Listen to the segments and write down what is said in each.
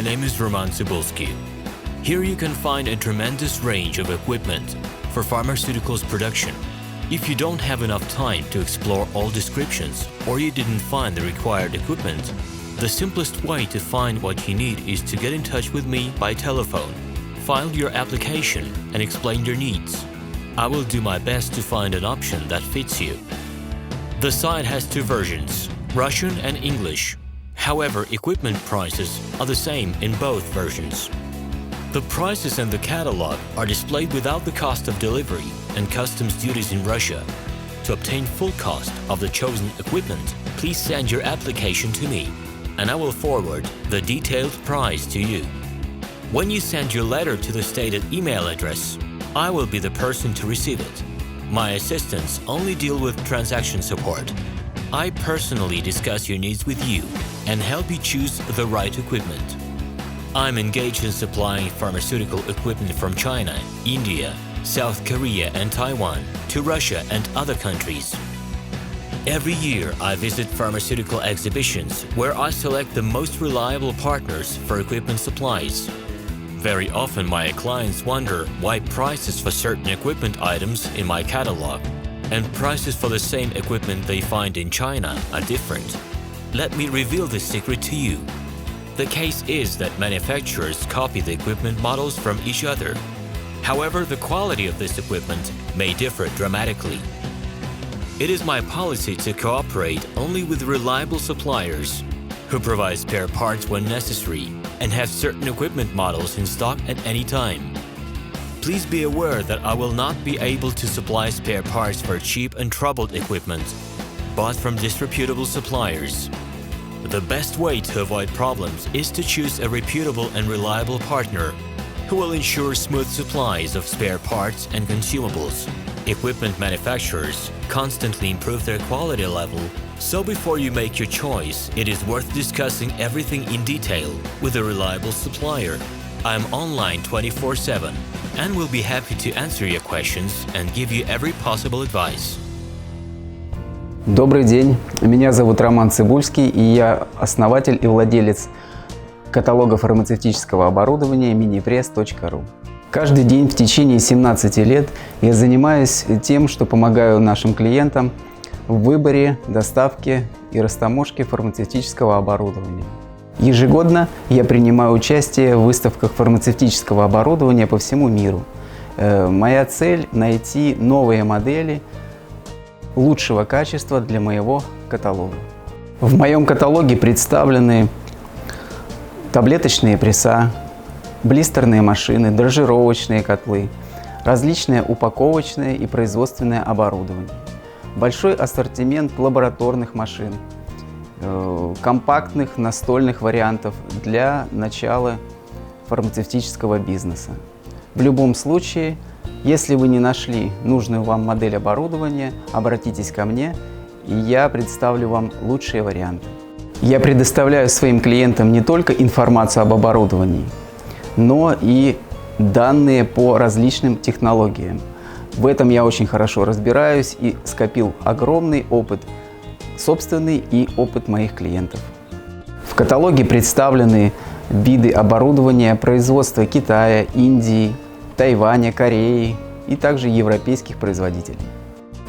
My name is RomanTsibulsky. Here you can find a tremendous range of equipment for pharmaceuticals production. If you don't have enough time to explore all descriptions or you didn't find the required equipment, the simplest way to find what you need is to get in touch with me by telephone, file your application and explain your needs. I will do my best to find an option that fits you. The site has two versions, Russian and English. However, equipment prices are the same in both versions. The prices and the catalog are displayed without the cost of delivery and customs duties in Russia. To obtain full cost of the chosen equipment, please send your application to me, and I will forward the detailed price to you. When you send your letter to the stated email address, I will be the person to receive it. My assistants only deal with transaction support. I personally discuss your needs with you and help you choose the right equipment. I'm engaged in supplying pharmaceutical equipment from China, India, South Korea and Taiwan to Russia and other countries. Every year I visit pharmaceutical exhibitions where I select the most reliable partners for equipment supplies. Very often my clients wonder why prices for certain equipment items in my catalog and prices for the same equipment they find in China are different. Let me reveal this secret to you. The case is that manufacturers copy the equipment models from each other. However, the quality of this equipment may differ dramatically. It is my policy to cooperate only with reliable suppliers who provide spare parts when necessary and have certain equipment models in stock at any time. Please be aware that I will not be able to supply spare parts for cheap and troubled equipment bought from disreputable suppliers. The best way to avoid problems is to choose a reputable and reliable partner who will ensure smooth supplies of spare parts and consumables. Equipment manufacturers constantly improve their quality level, so before you make your choice, it is worth discussing everything in detail with a reliable supplier. I'm online 24/7 and will be happy to answer your questions and give you every possible advice. Добрый день, меня зовут Роман Цибульский, и я основатель и владелец каталога фармацевтического оборудования Minipress.ru. Каждый день в течение 17 лет я занимаюсь тем, что помогаю нашим клиентам в выборе, доставке и растаможке фармацевтического оборудования. Ежегодно я принимаю участие в выставках фармацевтического оборудования по всему миру. Моя цель – найти новые модели лучшего качества для моего каталога. В моем каталоге представлены таблеточные пресса, блистерные машины, дрожжировочные котлы, различное упаковочное и производственное оборудование, большой ассортимент лабораторных машин, компактных настольных вариантов для начала фармацевтического бизнеса. В любом случае, если вы не нашли нужную вам модель оборудования, обратитесь ко мне, и я представлю вам лучшие варианты. Я предоставляю своим клиентам не только информацию об оборудовании, но и данные по различным технологиям. В этом я очень хорошо разбираюсь и скопил огромный опыт, собственный и опыт моих клиентов. В каталоге представлены виды оборудования производства Китая, Индии, Тайваня, Кореи и также европейских производителей.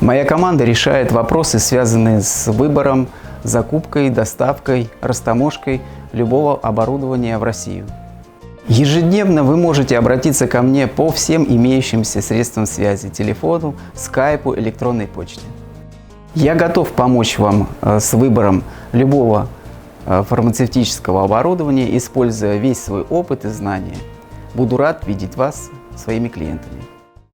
Моя команда решает вопросы, связанные с выбором, закупкой, доставкой, растаможкой любого оборудования в Россию. Ежедневно вы можете обратиться ко мне по всем имеющимся средствам связи – телефону, скайпу, электронной почте. Я готов помочь вам с выбором любого фармацевтического оборудования, используя весь свой опыт и знания. Буду рад видеть вас своими клиентами.